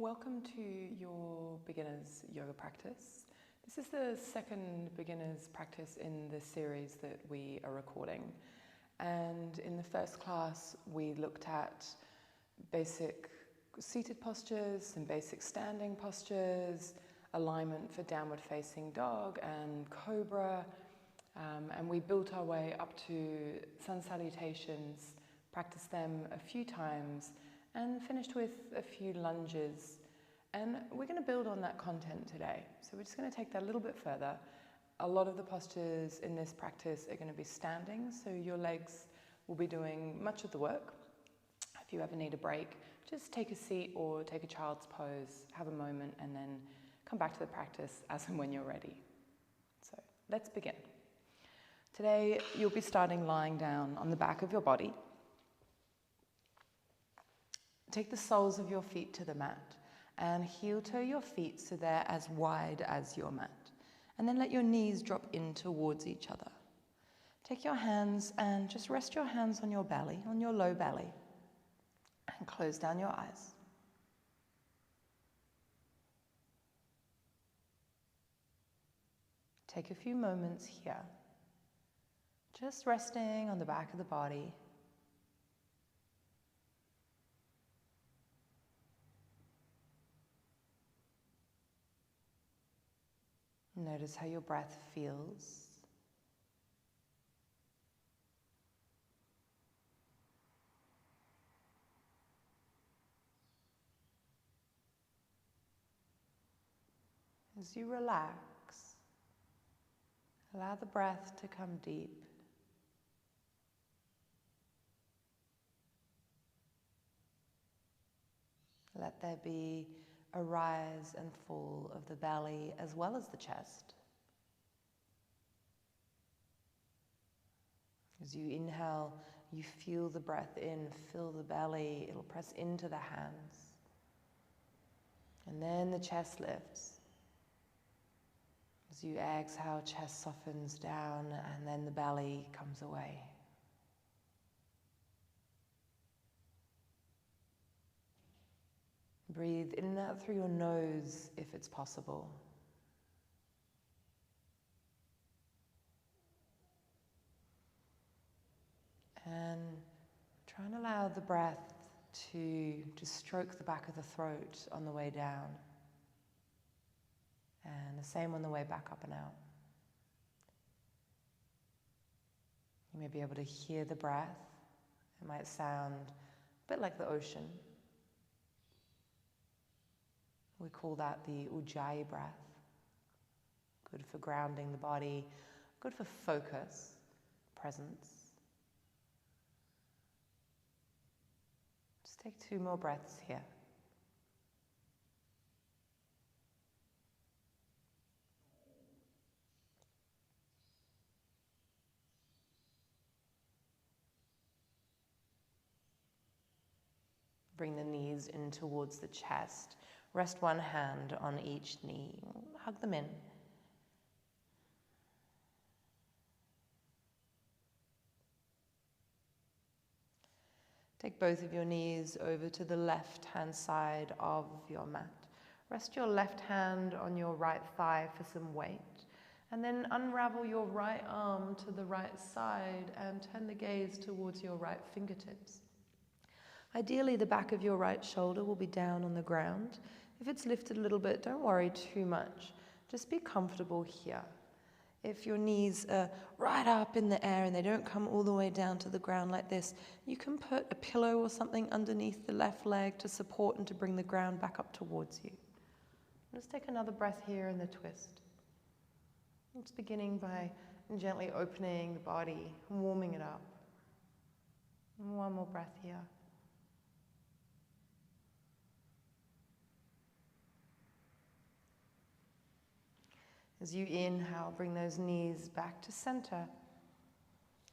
Welcome to your beginner's yoga practice. This is the second beginner's practice in the series that we are recording. And in the first class, we looked at basic seated postures and basic standing postures, alignment for downward facing dog and cobra. And we built our way up to sun salutations, practiced them a few times, and finished with a few lunges. And we're going to build on that content today. So we're just going to take that a little bit further. A lot of the postures in this practice are going to be standing, so your legs will be doing much of the work. If you ever need a break, just take a seat or take a child's pose, have a moment, and then come back to the practice as and when you're ready. So let's begin. Today you'll be starting lying down on the back of your body. Take the soles of your feet to the mat and heel toe your feet so they're as wide as your mat. And then let your knees drop in towards each other. Take your hands and just rest your hands on your belly, on your low belly, and close down your eyes. Take a few moments here, just resting on the back of the body. Notice how your breath feels. As you relax, allow the breath to come deep. Let there be a rise and fall of the belly as well as the chest. As you inhale, you feel the breath in, fill the belly, it'll press into the hands. And then the chest lifts. As you exhale, chest softens down and then the belly comes away. Breathe in and out through your nose if it's possible. And try and allow the breath to just stroke the back of the throat on the way down. And the same on the way back up and out. You may be able to hear the breath. It might sound a bit like the ocean. We call that the Ujjayi breath. Good for grounding the body, good for focus, presence. Just take 2 more breaths here. Bring the knees in towards the chest. Rest one hand on each knee. Hug them in. Take both of your knees over to the left-hand side of your mat. Rest your left hand on your right thigh for some weight. And then unravel your right arm to the right side and turn the gaze towards your right fingertips. Ideally, the back of your right shoulder will be down on the ground. If it's lifted a little bit, don't worry too much. Just be comfortable here. If your knees are right up in the air and they don't come all the way down to the ground like this, you can put a pillow or something underneath the left leg to support and to bring the ground back up towards you. Just take another breath here in the twist. It's beginning by gently opening the body, warming it up. And one more breath here. As you inhale, bring those knees back to center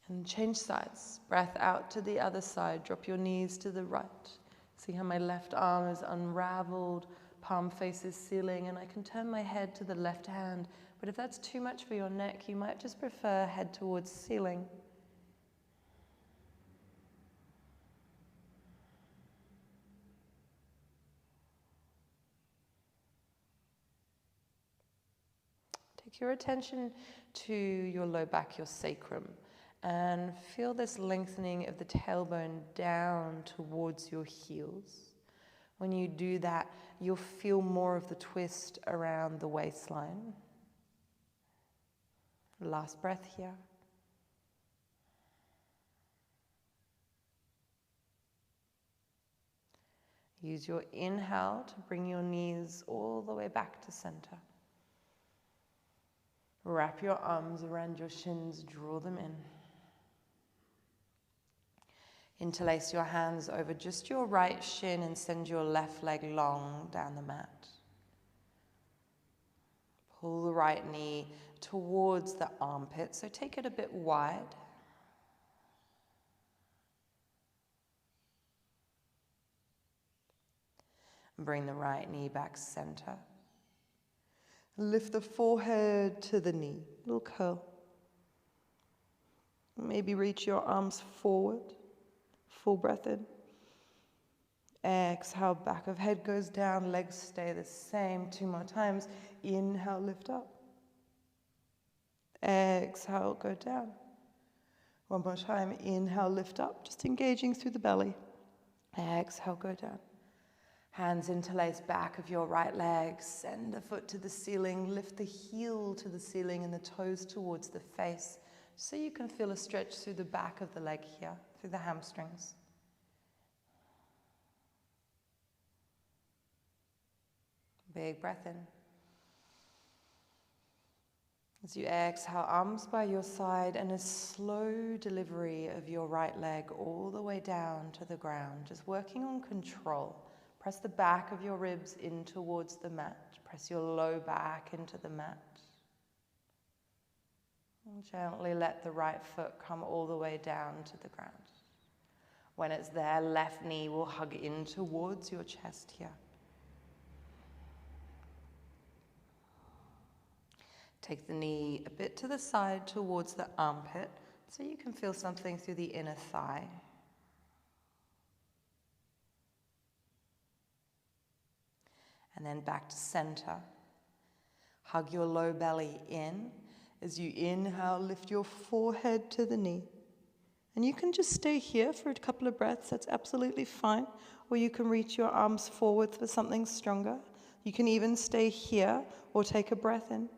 and change sides. Breath out to the other side. Drop your knees to the right. See how my left arm is unraveled, palm faces ceiling, and I can turn my head to the left hand. But if that's too much for your neck, you might just prefer head towards ceiling. Take your attention to your low back, your sacrum, and feel this lengthening of the tailbone down towards your heels. When you do that, you'll feel more of the twist around the waistline. Last breath here. Use your inhale to bring your knees all the way back to center. Wrap your arms around your shins, draw them in. Interlace your hands over just your right shin and send your left leg long down the mat. Pull the right knee towards the armpit, so take it a bit wide. Bring the right knee back center. Lift the forehead to the knee, little curl. Maybe reach your arms forward. Full breath in. Exhale, back of head goes down, legs stay the same. 2 more times. Inhale, lift up. Exhale, go down. 1 more time. Inhale, lift up, just engaging through the belly. Exhale, go down. Hands interlace back of your right leg. Send the foot to the ceiling. Lift the heel to the ceiling and the toes towards the face, so you can feel a stretch through the back of the leg here, through the hamstrings. Big breath in. As you exhale, arms by your side and a slow delivery of your right leg all the way down to the ground, just working on control. Press the back of your ribs in towards the mat. Press your low back into the mat. And gently let the right foot come all the way down to the ground. When it's there, left knee will hug in towards your chest here. Take the knee a bit to the side towards the armpit, so you can feel something through the inner thigh. And then back to center. Hug your low belly in. As you inhale, lift your forehead to the knee. And you can just stay here for a couple of breaths, that's absolutely fine. Or you can reach your arms forward for something stronger. You can even stay here or take a breath in.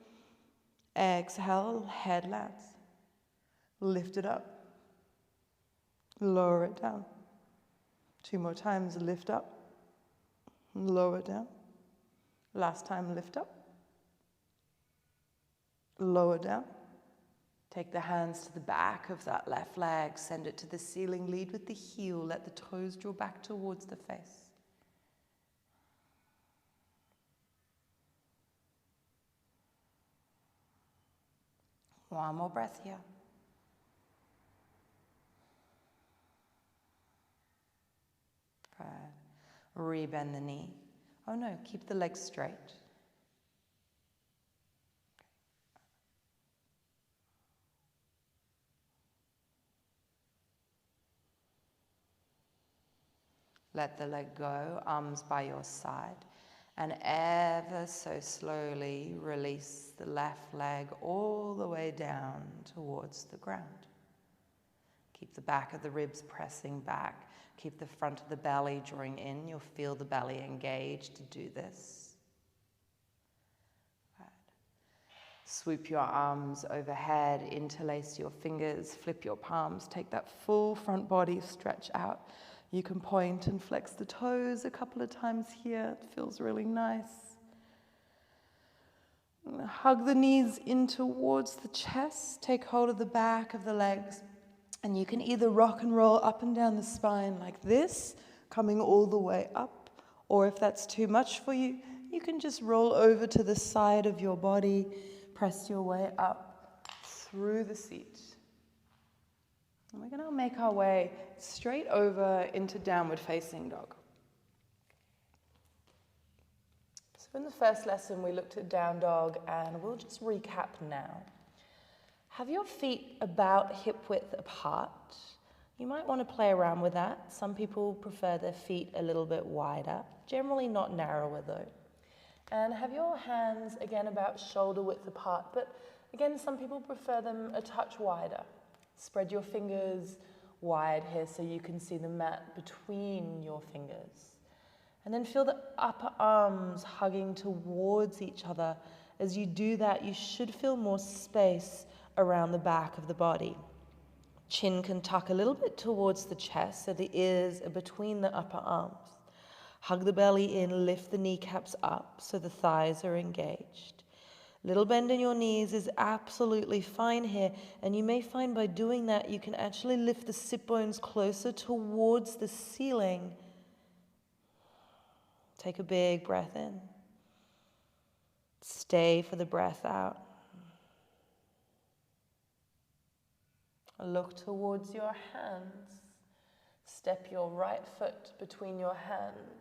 Exhale, head lands. Lift it up. Lower it down. 2 more times, lift up. Lower it down. Last time, lift up. Lower down. Take the hands to the back of that left leg. Send it to the ceiling. Lead with the heel. Let the toes draw back towards the face. One more breath here. Good. Rebend the knee. Oh no, keep the legs straight. Let the leg go, arms by your side, and ever so slowly release the left leg all the way down towards the ground. Keep the back of the ribs pressing back. Keep the front of the belly drawing in. You'll feel the belly engage to do this. Right. Swoop your arms overhead, interlace your fingers, flip your palms, take that full front body stretch out. You can point and flex the toes a couple of times here. It feels really nice. Hug the knees in towards the chest. Take hold of the back of the legs. And you can either rock and roll up and down the spine like this, coming all the way up. Or if that's too much for you, you can just roll over to the side of your body, press your way up through the seat. And we're going to make our way straight over into downward facing dog. So in the first lesson we looked at down dog, and we'll just recap now. Have your feet about hip width apart. You might want to play around with that. Some people prefer their feet a little bit wider, generally not narrower though. And have your hands, again, about shoulder width apart. But again, some people prefer them a touch wider. Spread your fingers wide here so you can see the mat between your fingers. And then feel the upper arms hugging towards each other. As you do that, you should feel more space around the back of the body. Chin can tuck a little bit towards the chest so the ears are between the upper arms. Hug the belly in, lift the kneecaps up so the thighs are engaged. Little bend in your knees is absolutely fine here, and you may find by doing that you can actually lift the sit bones closer towards the ceiling. Take a big breath in. Stay for the breath out. Look towards your hands. Step your right foot between your hands.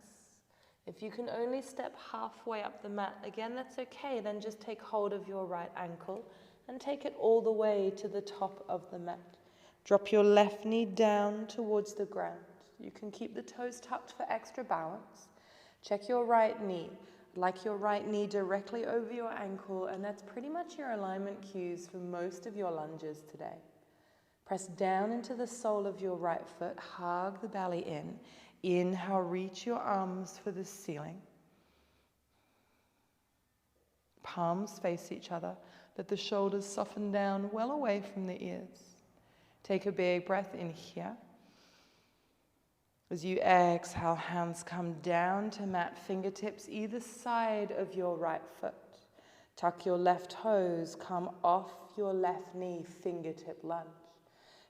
If you can only step halfway up the mat, again, that's okay. Then just take hold of your right ankle and take it all the way to the top of the mat. Drop your left knee down towards the ground. You can keep the toes tucked for extra balance. Check your right knee. Like your right knee directly over your ankle, and that's pretty much your alignment cues for most of your lunges today. Press down into the sole of your right foot, hug the belly in. Inhale, reach your arms for the ceiling. Palms face each other. Let the shoulders soften down well away from the ears. Take a big breath in here. As you exhale, hands come down to mat, fingertips either side of your right foot. Tuck your left toes, come off your left knee, fingertip lunge.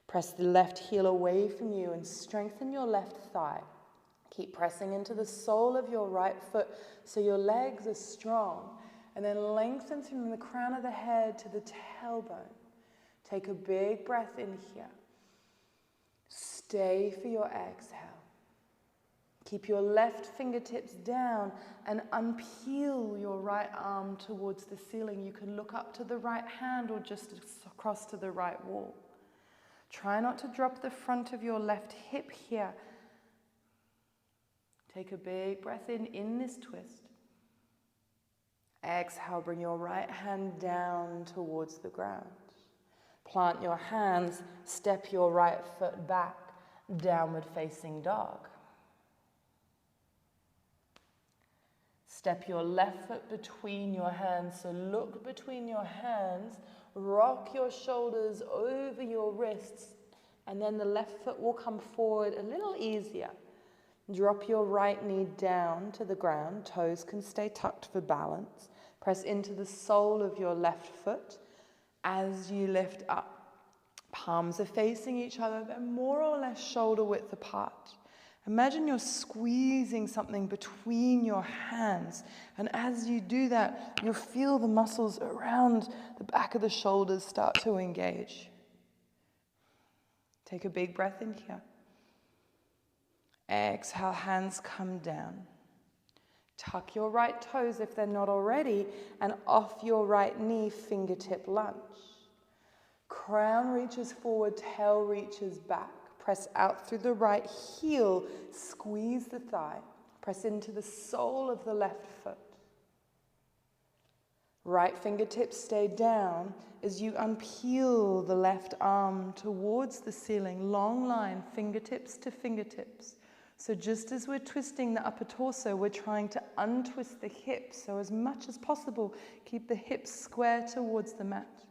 Press the left heel away from you and strengthen your left thigh. Keep pressing into the sole of your right foot so your legs are strong, and then lengthen from the crown of the head to the tailbone. Take a big breath in here. Stay for your exhale. Keep your left fingertips down and unpeel your right arm towards the ceiling. You can look up to the right hand or just across to the right wall. Try not to drop the front of your left hip here. Take a big breath in this twist. Exhale, bring your right hand down towards the ground. Plant your hands, step your right foot back, downward facing dog. Step your left foot between your hands, so look between your hands, rock your shoulders over your wrists, and then the left foot will come forward a little easier. Drop your right knee down to the ground, toes can stay tucked for balance. Press into the sole of your left foot as you lift up. Palms are facing each other, they're more or less shoulder width apart. Imagine you're squeezing something between your hands, and as you do that, you'll feel the muscles around the back of the shoulders start to engage. Take a big breath in here. Exhale, hands come down. Tuck your right toes if they're not already, and off your right knee, fingertip lunge. Crown reaches forward, tail reaches back. Press out through the right heel, squeeze the thigh. Press into the sole of the left foot. Right fingertips stay down as you unpeel the left arm towards the ceiling. Long line, fingertips to fingertips. So just as we're twisting the upper torso, we're trying to untwist the hips. So as much as possible, keep the hips square towards the mat.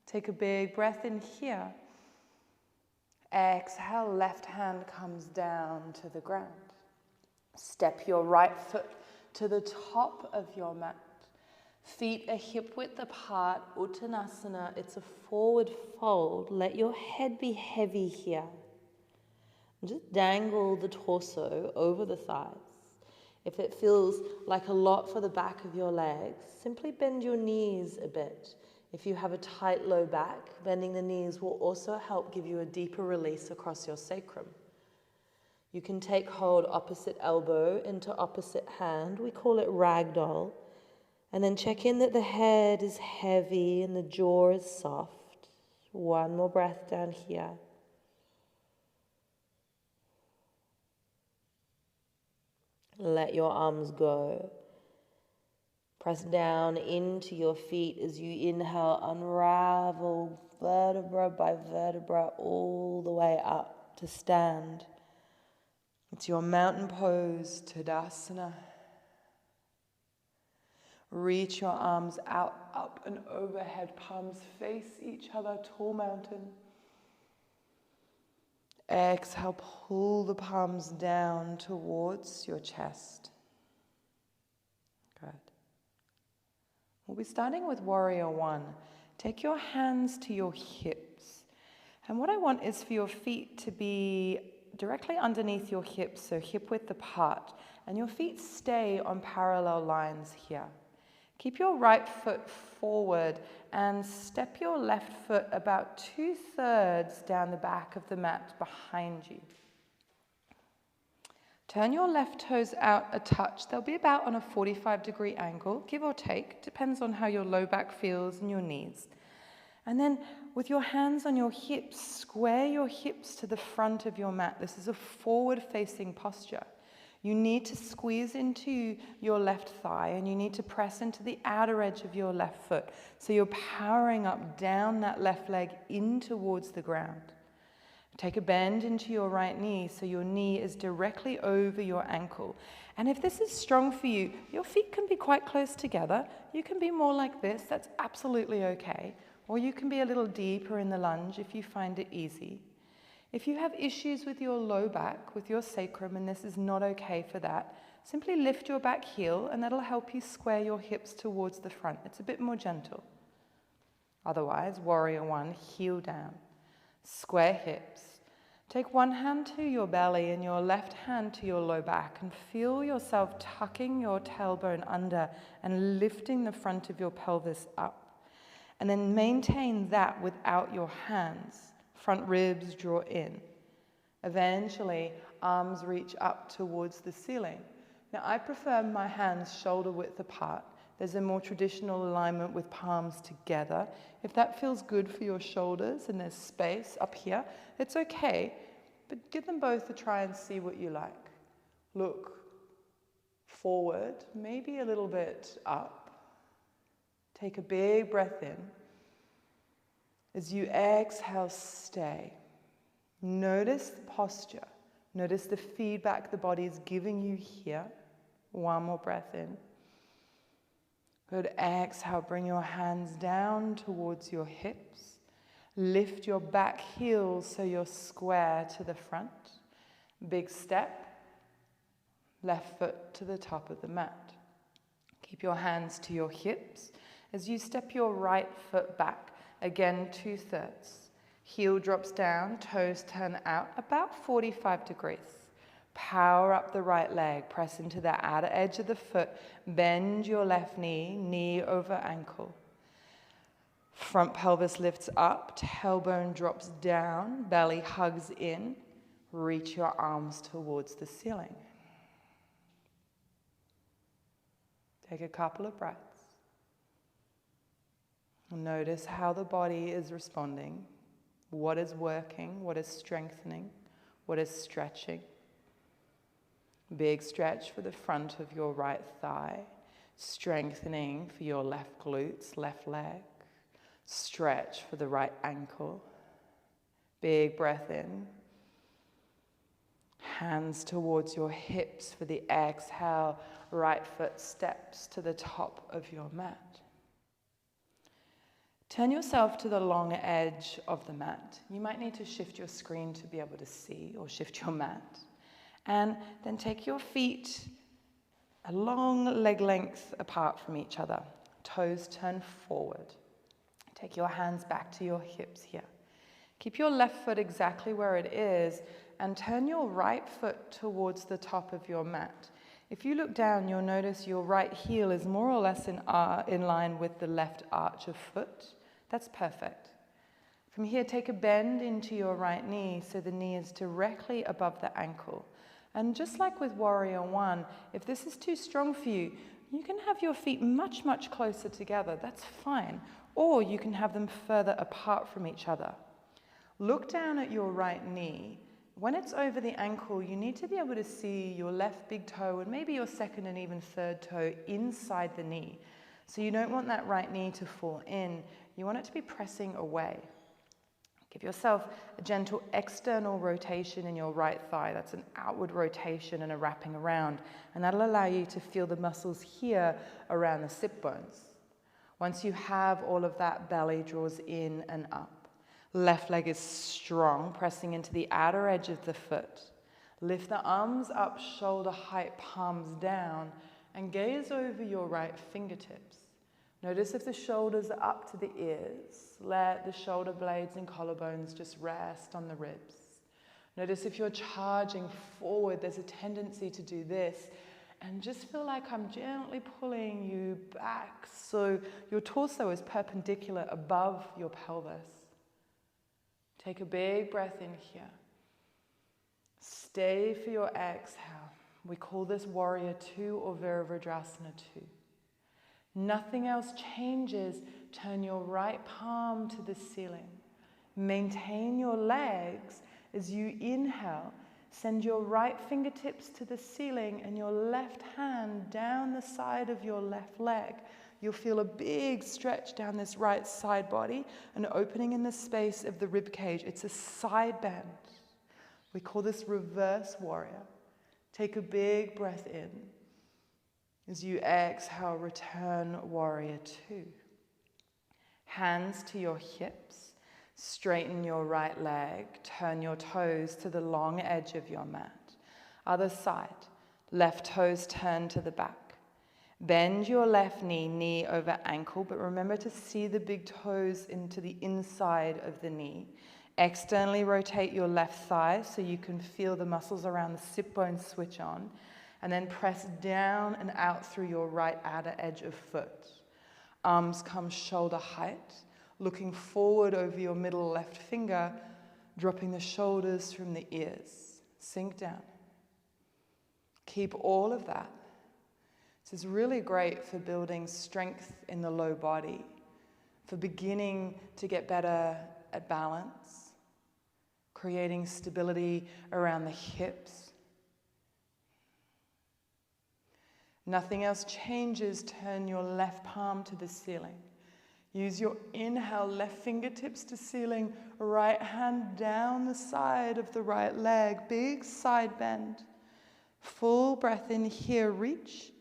Take a big breath in here. Exhale, left hand comes down to the ground. Step your right foot to the top of your mat. Feet are hip width apart, Uttanasana. It's a forward fold. Let your head be heavy here. Just dangle the torso over the thighs. If it feels like a lot for the back of your legs, simply bend your knees a bit. If you have a tight low back, bending the knees will also help give you a deeper release across your sacrum. You can take hold opposite elbow into opposite hand. We call it ragdoll. And then check in that the head is heavy and the jaw is soft. One more breath down here. Let your arms go. Press down into your feet as you inhale, unravel vertebra by vertebra all the way up to stand. It's your mountain pose, Tadasana. Reach your arms out, up and overhead, palms face each other, tall mountain. Exhale, pull the palms down towards your chest. Good. We'll be starting with Warrior One. Take your hands to your hips. And what I want is for your feet to be directly underneath your hips, so hip width apart. And your feet stay on parallel lines here. Keep your right foot forward and step your left foot about 2/3 down the back of the mat behind you. Turn your left toes out a touch. They'll be about on a 45-degree angle, give or take. Depends on how your low back feels and your knees. And then with your hands on your hips, square your hips to the front of your mat. This is a forward-facing posture. You need to squeeze into your left thigh and you need to press into the outer edge of your left foot. So you're powering up down that left leg in towards the ground. Take a bend into your right knee so your knee is directly over your ankle. And if this is strong for you, your feet can be quite close together. You can be more like this, that's absolutely okay. Or you can be a little deeper in the lunge if you find it easy. If you have issues with your low back, with your sacrum, and this is not okay for that, simply lift your back heel and that'll help you square your hips towards the front. It's a bit more gentle. Otherwise, Warrior One, heel down. Square hips. Take one hand to your belly and your left hand to your low back and feel yourself tucking your tailbone under and lifting the front of your pelvis up. And then maintain that without your hands. Front ribs draw in. Eventually, arms reach up towards the ceiling. Now, I prefer my hands shoulder width apart. There's a more traditional alignment with palms together. If that feels good for your shoulders and there's space up here, it's okay, but give them both a try and see what you like. Look forward, maybe a little bit up. Take a big breath in. As you exhale, stay. Notice the posture. Notice the feedback the body is giving you here. One more breath in. Good. Exhale, bring your hands down towards your hips. Lift your back heels so you're square to the front. Big step. Left foot to the top of the mat. Keep your hands to your hips as you step your right foot back. Again, 2/3. Heel drops down, toes turn out about 45 degrees. Power up the right leg, press into the outer edge of the foot, bend your left knee, knee over ankle. Front pelvis lifts up, tailbone drops down, belly hugs in. Reach your arms towards the ceiling. Take a couple of breaths. Notice how the body is responding, what is working, what is strengthening, what is stretching. Big stretch for the front of your right thigh, strengthening for your left glutes, left leg, stretch for the right ankle. Big breath in. Hands towards your hips for the exhale, right foot steps to the top of your mat. Turn yourself to the long edge of the mat. You might need to shift your screen to be able to see, or shift your mat. And then take your feet a long leg length apart from each other. Toes turn forward. Take your hands back to your hips here. Keep your left foot exactly where it is and turn your right foot towards the top of your mat. If you look down, you'll notice your right heel is more or less in line with the left arch of foot. That's perfect. From here, take a bend into your right knee so the knee is directly above the ankle. And just like with Warrior One, if this is too strong for you, you can have your feet much, much closer together. That's fine. Or you can have them further apart from each other. Look down at your right knee. When it's over the ankle, you need to be able to see your left big toe and maybe your second and even third toe inside the knee. So you don't want that right knee to fall in. You want it to be pressing away. Give yourself a gentle external rotation in your right thigh. That's an outward rotation and a wrapping around. And that'll allow you to feel the muscles here around the sit bones. Once you have all of that, belly draws in and up. Left leg is strong, pressing into the outer edge of the foot. Lift the arms up, shoulder height, palms down, and gaze over your right fingertips. Notice if the shoulders are up to the ears. Let the shoulder blades and collarbones just rest on the ribs. Notice if you're charging forward, there's a tendency to do this. And just feel like I'm gently pulling you back so your torso is perpendicular above your pelvis. Take a big breath in here. Stay for your exhale. We call this Warrior 2 or Virabhadrasana 2. Nothing else changes. Turn your right palm to the ceiling. Maintain your legs as you inhale. Send your right fingertips to the ceiling and your left hand down the side of your left leg. You'll feel a big stretch down this right side body, an opening in the space of the rib cage. It's a side bend. We call this reverse warrior. Take a big breath in. As you exhale, return warrior 2. Hands to your hips. Straighten your right leg. Turn your toes to the long edge of your mat. Other side. Left toes turn to the back. Bend your left knee, knee over ankle, but remember to see the big toes into the inside of the knee. Externally rotate your left thigh so you can feel the muscles around the sit bones switch on, and then press down and out through your right outer edge of foot. Arms come shoulder height, looking forward over your middle left finger, dropping the shoulders from the ears. Sink down. Keep all of that. This is really great for building strength in the low body, for beginning to get better at balance, creating stability around the hips. Nothing else changes. Turn your left palm to the ceiling. Use your inhale, left fingertips to ceiling, right hand down the side of the right leg, big side bend. Full breath in here, reach.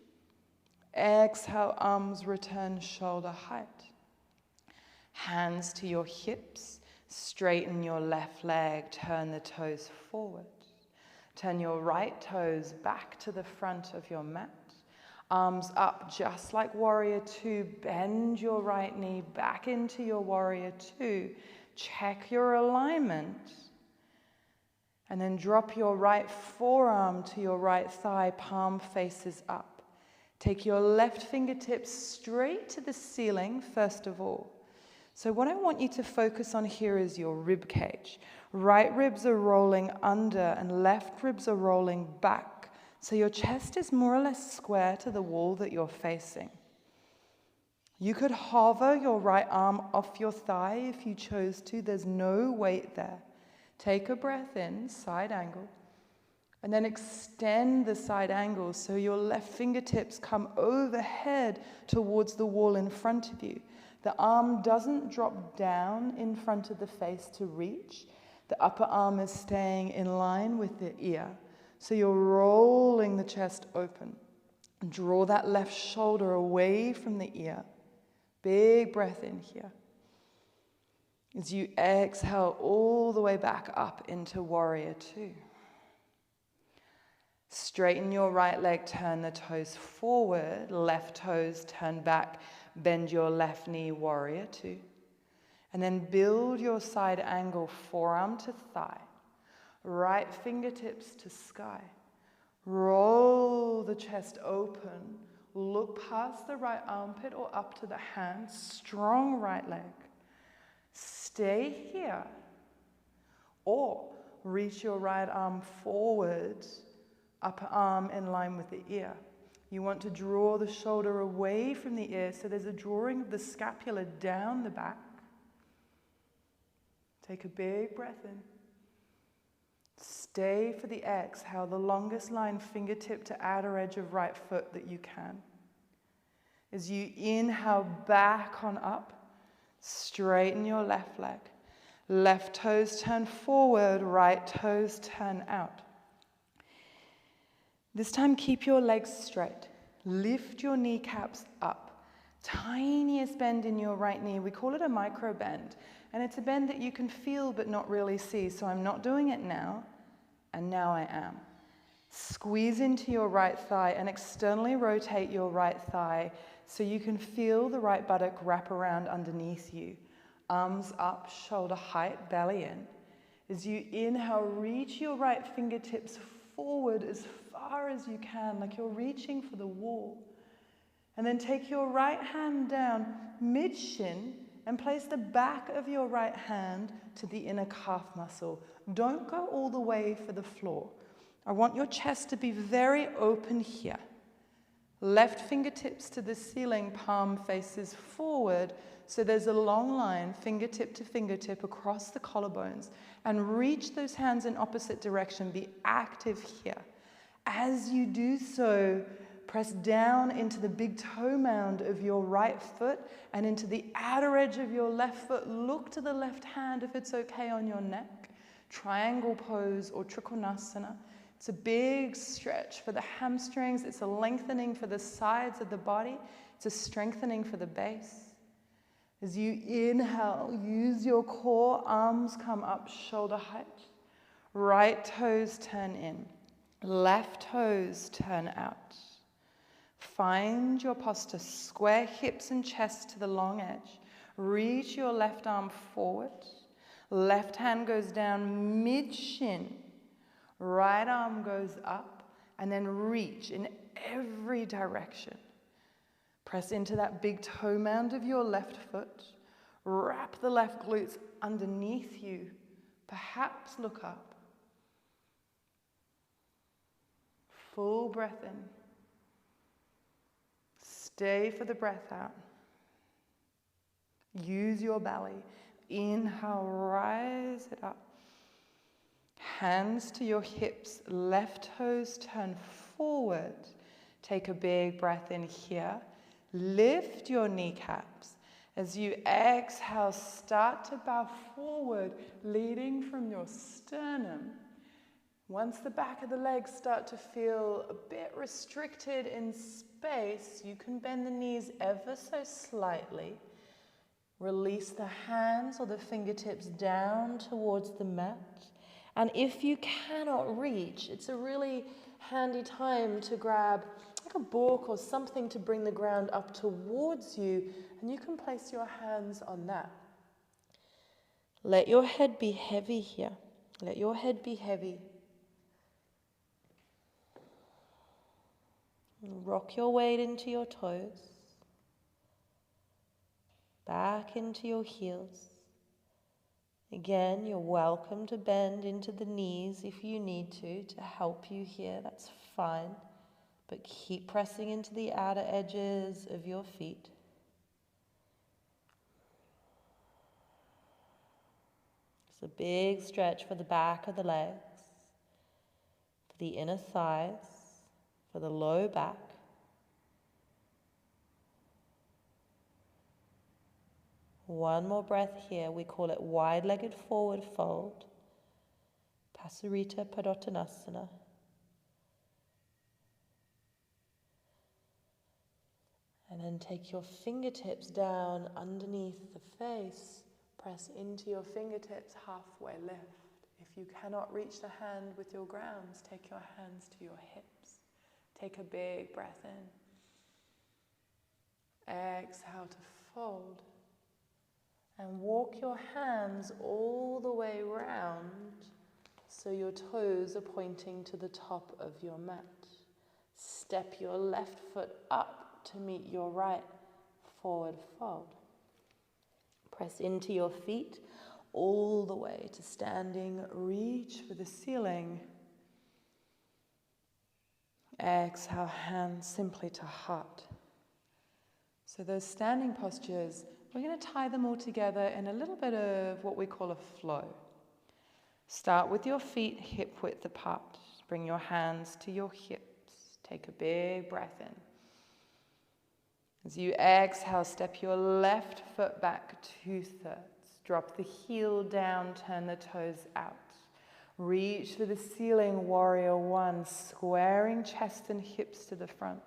Exhale, arms return shoulder height. Hands to your hips, straighten your left leg, turn the toes forward. Turn your right toes back to the front of your mat. Arms up just like Warrior 2. Bend your right knee back into your Warrior 2. Check your alignment. And then drop your right forearm to your right thigh, palm faces up. Take your left fingertips straight to the ceiling, first of all. So what I want you to focus on here is your rib cage. Right ribs are rolling under and left ribs are rolling back. So your chest is more or less square to the wall that you're facing. You could hover your right arm off your thigh if you chose to. There's no weight there. Take a breath in, side angle. And then extend the side angle so your left fingertips come overhead towards the wall in front of you. The arm doesn't drop down in front of the face to reach. The upper arm is staying in line with the ear. So you're rolling the chest open. Draw that left shoulder away from the ear. Big breath in here. As you exhale all the way back up into Warrior 2. Straighten your right leg, turn the toes forward, left toes turn back, bend your left knee, Warrior 2. And then build your side angle, forearm to thigh, right fingertips to sky. Roll the chest open, look past the right armpit or up to the hand, strong right leg. Stay here. Or reach your right arm forward, upper arm in line with the ear. You want to draw the shoulder away from the ear, so there's a drawing of the scapula down the back. Take a big breath in. Stay for the exhale, the longest line fingertip to outer edge of right foot that you can. As you inhale back on up, straighten your left leg. Left toes turn forward, right toes turn out. This time keep your legs straight. Lift your kneecaps up. Tiniest bend in your right knee. We call it a micro bend. And it's a bend that you can feel but not really see. So I'm not doing it now. And now I am. Squeeze into your right thigh and externally rotate your right thigh so you can feel the right buttock wrap around underneath you. Arms up, shoulder height, belly in. As you inhale, reach your right fingertips forward as far as you can, like you're reaching for the wall. And then take your right hand down mid-shin and place the back of your right hand to the inner calf muscle. Don't go all the way for the floor. I want your chest to be very open here. Left fingertips to the ceiling, palm faces forward. So there's a long line, fingertip to fingertip across the collarbones. And reach those hands in opposite direction. Be active here. As you do so, press down into the big toe mound of your right foot and into the outer edge of your left foot. Look to the left hand if it's okay on your neck. Triangle pose or Trikonasana. It's a big stretch for the hamstrings. It's a lengthening for the sides of the body. It's a strengthening for the base. As you inhale, use your core, arms come up, shoulder height. Right toes turn in. Left toes turn out. Find your posture. Square hips and chest to the long edge. Reach your left arm forward. Left hand goes down mid-shin. Right arm goes up. And then reach in every direction. Press into that big toe mound of your left foot. Wrap the left glutes underneath you. Perhaps look up. Full breath in. Stay for the breath out. Use your belly. Inhale, rise it up. Hands to your hips, left toes turn forward. Take a big breath in here. Lift your kneecaps. As you exhale, start to bow forward, leading from your sternum. Once the back of the legs start to feel a bit restricted in space, you can bend the knees ever so slightly. Release the hands or the fingertips down towards the mat. And if you cannot reach, it's a really handy time to grab like a book or something to bring the ground up towards you, and you can place your hands on that. Let your head be heavy here. Let your head be heavy. Rock your weight into your toes, back into your heels. Again, you're welcome to bend into the knees if you need to help you here. That's fine. But keep pressing into the outer edges of your feet. It's a big stretch for the back of the legs, for the inner thighs, for the low back. One more breath here. We call it wide-legged forward fold. Passarita, Padottanasana. And then take your fingertips down underneath the face. Press into your fingertips, halfway lift. If you cannot reach the hand with your grounds, take your hands to your hips. Take a big breath in. Exhale to fold. And walk your hands all the way round so your toes are pointing to the top of your mat. Step your left foot up to meet your right, forward fold. Press into your feet all the way to standing. Reach for the ceiling. Exhale, hands simply to heart. So those standing postures, we're going to tie them all together in a little bit of what we call a flow. Start with your feet hip width apart. Bring your hands to your hips. Take a big breath in. As you exhale, step your left foot back 2/3. Drop the heel down, turn the toes out. Reach for the ceiling, warrior one, squaring chest and hips to the front.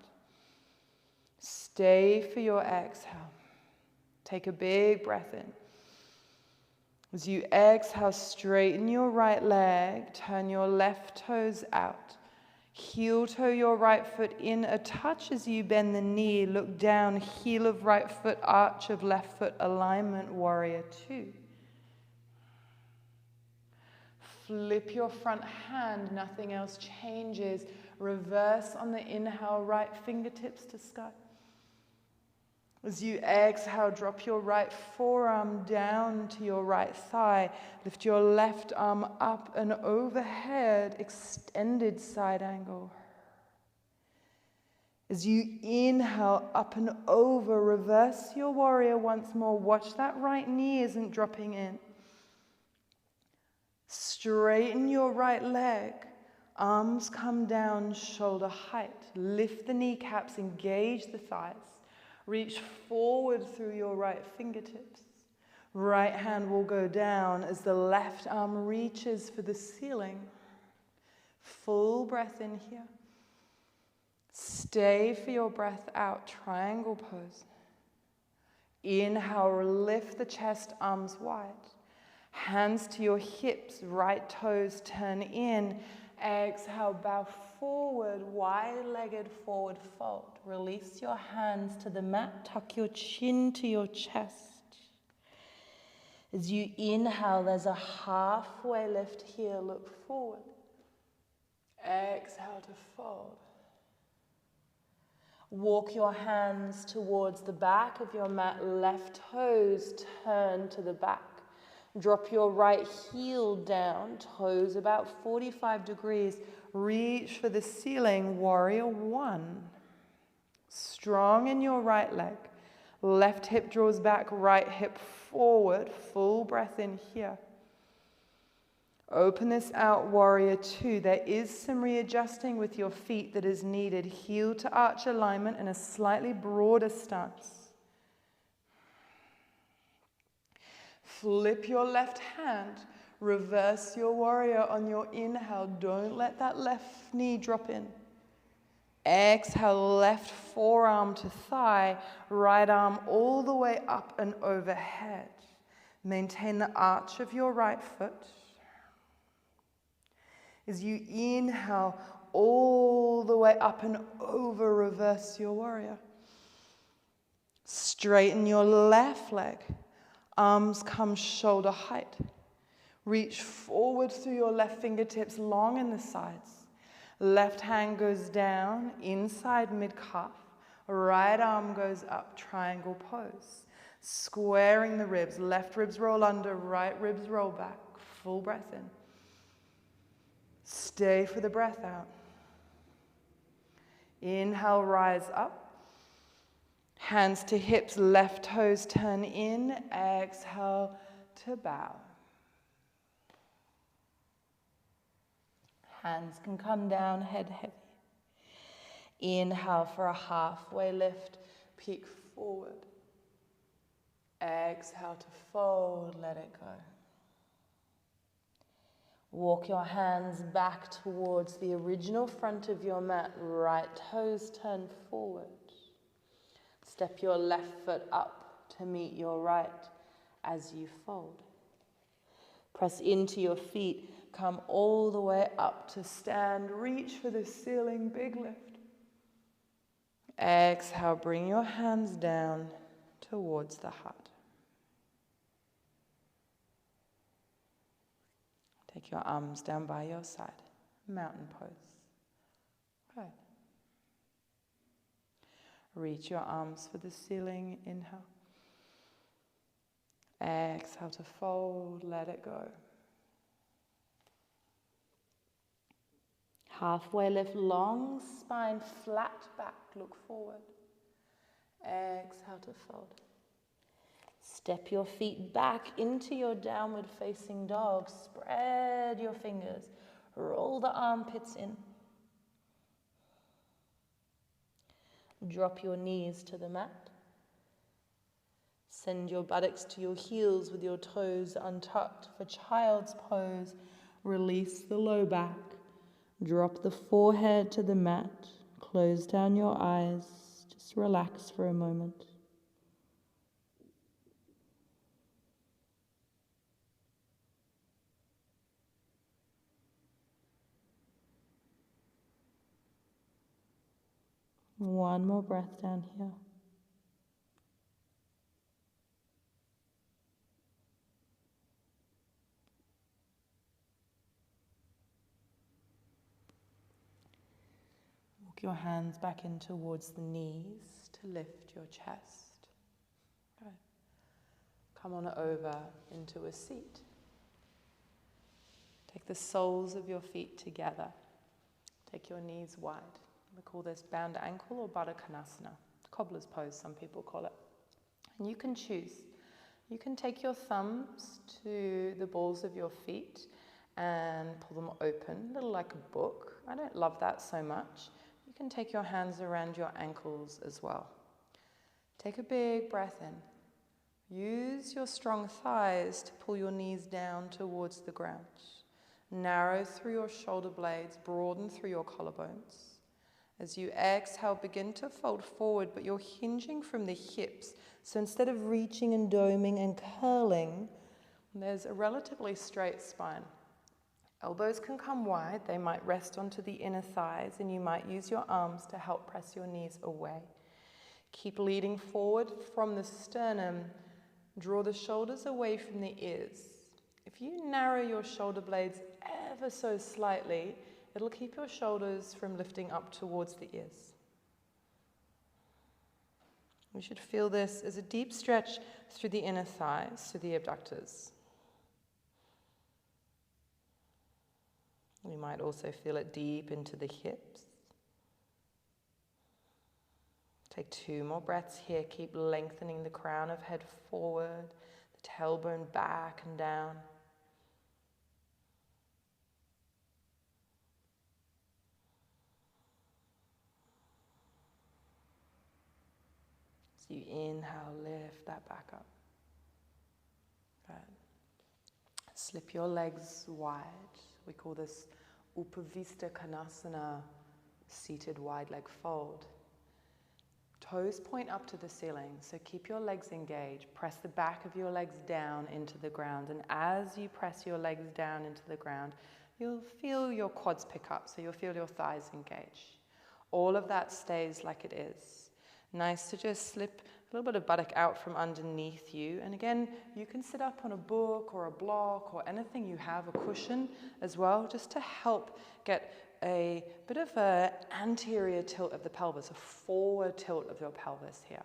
Stay for your exhale. Take a big breath in. As you exhale, straighten your right leg, turn your left toes out. Heel toe your right foot in a touch as you bend the knee. Look down, heel of right foot, arch of left foot, alignment, warrior two. Flip your front hand, nothing else changes. Reverse on the inhale, right fingertips to sky. As you exhale, drop your right forearm down to your right thigh. Lift your left arm up and overhead, extended side angle. As you inhale, up and over, reverse your warrior once more. Watch that right knee isn't dropping in. Straighten your right leg. Arms come down, shoulder height. Lift the kneecaps, engage the thighs. Reach forward through your right fingertips. Right hand will go down as the left arm reaches for the ceiling. Full breath in here. Stay for your breath out, triangle pose. Inhale, lift the chest, arms wide. Hands to your hips, right toes turn in. Exhale, bow forward, wide-legged forward fold. Release your hands to the mat, tuck your chin to your chest. As you inhale, there's a halfway lift here, look forward. Exhale to fold. Walk your hands towards the back of your mat, left toes turn to the back. Drop your right heel down, toes about 45 degrees. Reach for the ceiling, warrior one. Strong in your right leg. Left hip draws back, right hip forward. Full breath in here. Open this out, warrior two. There is some readjusting with your feet that is needed. Heel to arch alignment and a slightly broader stance. Flip your left hand, reverse your warrior on your inhale. Don't let that left knee drop in. Exhale, left forearm to thigh, right arm all the way up and overhead. Maintain the arch of your right foot. As you inhale, all the way up and over, reverse your warrior. Straighten your left leg. Arms come shoulder height. Reach forward through your left fingertips, long in the sides. Left hand goes down, inside mid-calf. Right arm goes up, triangle pose. Squaring the ribs, left ribs roll under, right ribs roll back. Full breath in. Stay for the breath out. Inhale, rise up. Hands to hips, left toes turn in. Exhale to bow. Hands can come down, head heavy. Inhale for a halfway lift, peek forward. Exhale to fold, let it go. Walk your hands back towards the original front of your mat. Right toes turn forward. Step your left foot up to meet your right as you fold. Press into your feet. Come all the way up to stand. Reach for the ceiling, big lift. Exhale, bring your hands down towards the heart. Take your arms down by your side. Mountain pose. Good. Reach your arms for the ceiling. Inhale. Exhale to fold. Let it go. Halfway lift, long spine, flat back, look forward. Exhale to fold. Step your feet back into your downward facing dog. Spread your fingers. Roll the armpits in. Drop your knees to the mat. Send your buttocks to your heels with your toes untucked for child's pose. Release the low back. Drop the forehead to the mat. Close down your eyes. Just relax for a moment. One more breath down here. Walk your hands back in towards the knees to lift your chest. Good. Come on over into a seat. Take the soles of your feet together. Take your knees wide. We call this bound ankle or Padottanasana. Cobbler's pose, some people call it. And you can choose. You can take your thumbs to the balls of your feet and pull them open, a little like a book. I don't love that so much. You can take your hands around your ankles as well. Take a big breath in. Use your strong thighs to pull your knees down towards the ground. Narrow through your shoulder blades, broaden through your collarbones. As you exhale, begin to fold forward, but you're hinging from the hips. So instead of reaching and doming and curling, there's a relatively straight spine. Elbows can come wide. They might rest onto the inner thighs, and you might use your arms to help press your knees away. Keep leading forward from the sternum. Draw the shoulders away from the ears. If you narrow your shoulder blades ever so slightly, it'll keep your shoulders from lifting up towards the ears. We should feel this as a deep stretch through the inner thighs, to the abductors. We might also feel it deep into the hips. Take 2 more breaths here. Keep lengthening the crown of head forward, the tailbone back and down. As you inhale, lift that back up. Good. Slip your legs wide. We call this Upavista seated wide leg fold. Toes point up to the ceiling, so keep your legs engaged. Press the back of your legs down into the ground, and as you press your legs down into the ground, you'll feel your quads pick up, so you'll feel your thighs engage. All of that stays like it is. Nice to just slip a little bit of buttock out from underneath you, and again, you can sit up on a book or a block or anything you have, a cushion as well, just to help get a bit of an anterior tilt of the pelvis, a forward tilt of your pelvis here.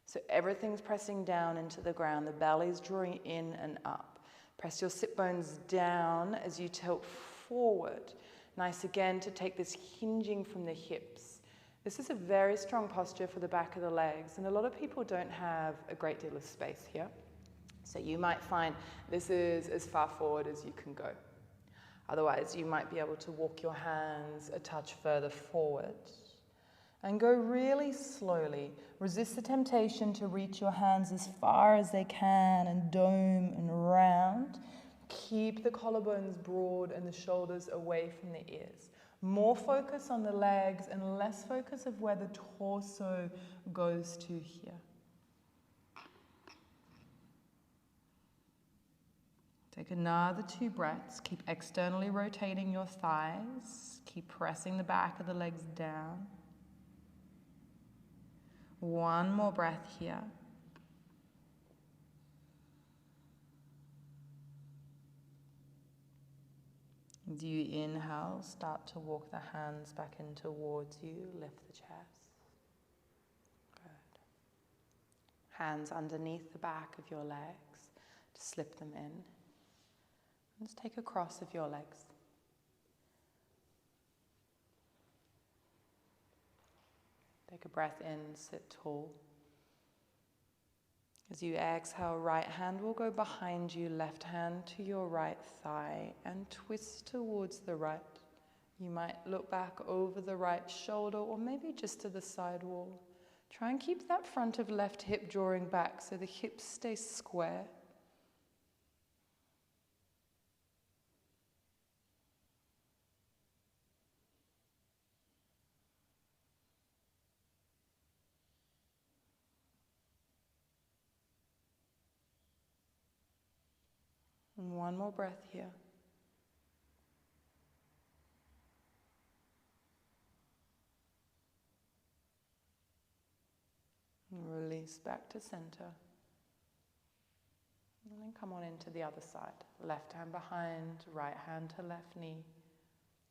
So everything's pressing down into the ground, the belly's drawing in and up. Press your sit bones down as you tilt forward. Nice again to take this hinging from the hips. This is a very strong posture for the back of the legs, and a lot of people don't have a great deal of space here. So you might find this is as far forward as you can go. Otherwise, you might be able to walk your hands a touch further forward and go really slowly. Resist the temptation to reach your hands as far as they can and dome and round. Keep the collarbones broad and the shoulders away from the ears. More focus on the legs and less focus of where the torso goes to here. Take another 2 breaths. Keep externally rotating your thighs. Keep pressing the back of the legs down. 1 more breath here. As you inhale, start to walk the hands back in towards you. Lift the chest. Good. Hands underneath the back of your legs. Just slip them in. Just take a cross of your legs. Take a breath in, sit tall. As you exhale, right hand will go behind you, left hand to your right thigh, and twist towards the right. You might look back over the right shoulder or maybe just to the side wall. Try and keep that front of left hip drawing back so the hips stay square. And one more breath here. And release back to center. And then come on into the other side. Left hand behind, right hand to left knee.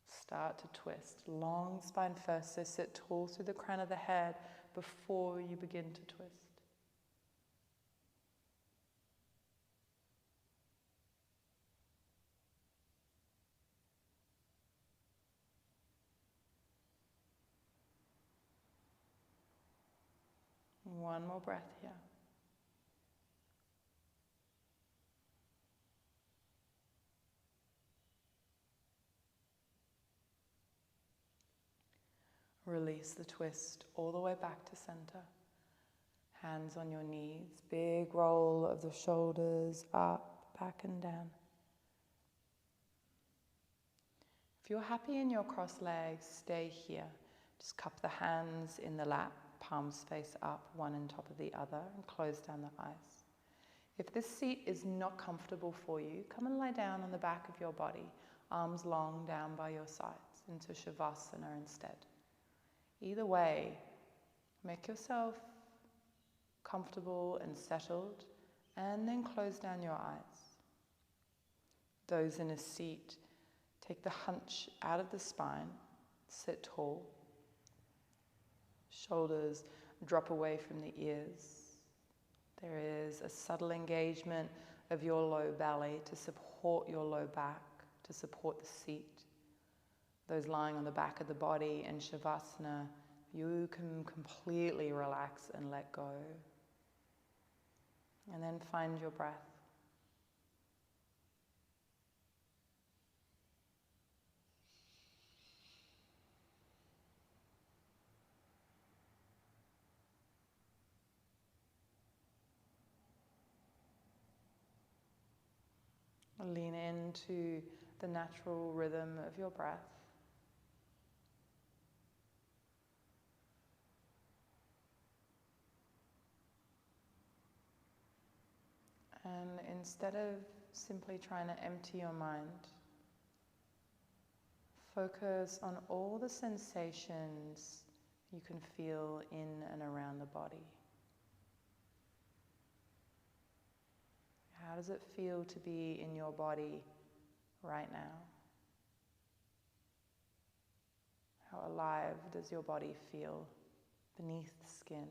Start to twist. Long spine first, so sit tall through the crown of the head before you begin to twist. One more breath here. Release the twist all the way back to center. Hands on your knees, big roll of the shoulders up, back and down. If you're happy in your crossed legs, stay here. Just cup the hands in the lap, palms face up, one on top of the other, and close down the eyes. If this seat is not comfortable for you, come and lie down on the back of your body, arms long down by your sides, into Shavasana instead. Either way, make yourself comfortable and settled, and then close down your eyes. Those in a seat, take the hunch out of the spine, sit tall. Shoulders drop away from the ears. There is a subtle engagement of your low belly to support your low back, to support the seat. Those lying on the back of the body in Shavasana, you can completely relax and let go. And then find your breath. Lean into the natural rhythm of your breath. And instead of simply trying to empty your mind, focus on all the sensations you can feel in and around the body. How does it feel to be in your body right now? How alive does your body feel beneath the skin?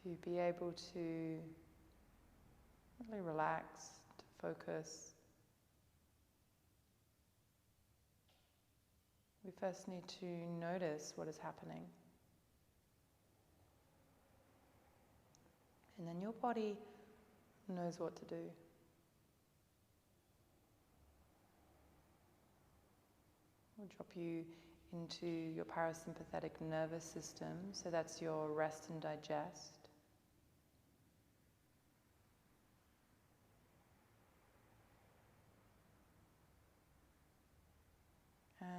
To be able to really relax, to focus, we first need to notice what is happening. And then your body knows what to do. We'll drop you into your parasympathetic nervous system, so that's your rest and digest.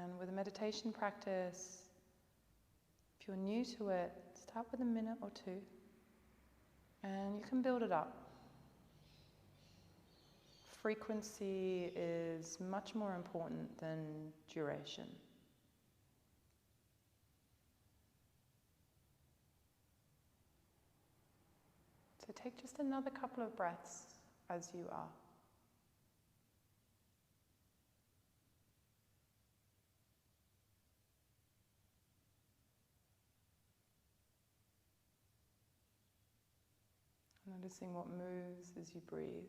And with a meditation practice, if you're new to it, start with a minute or two, and you can build it up. Frequency is much more important than duration. So take just another couple of breaths as you are. Noticing what moves as you breathe.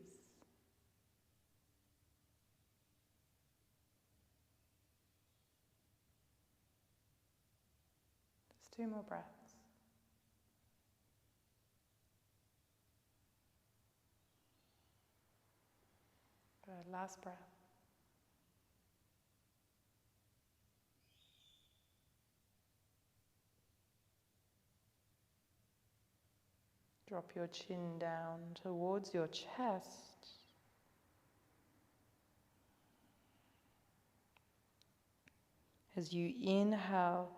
Just 2 more breaths. Good, last breath. Drop your chin down towards your chest. As you inhale,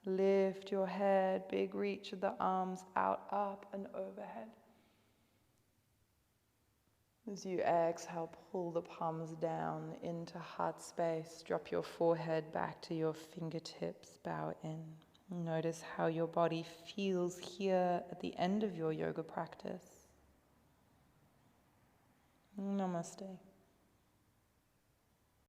lift your head, big reach of the arms out, up and overhead. As you exhale, pull the palms down into heart space. Drop your forehead back to your fingertips, bow in. Notice how your body feels here at the end of your yoga practice. Namaste.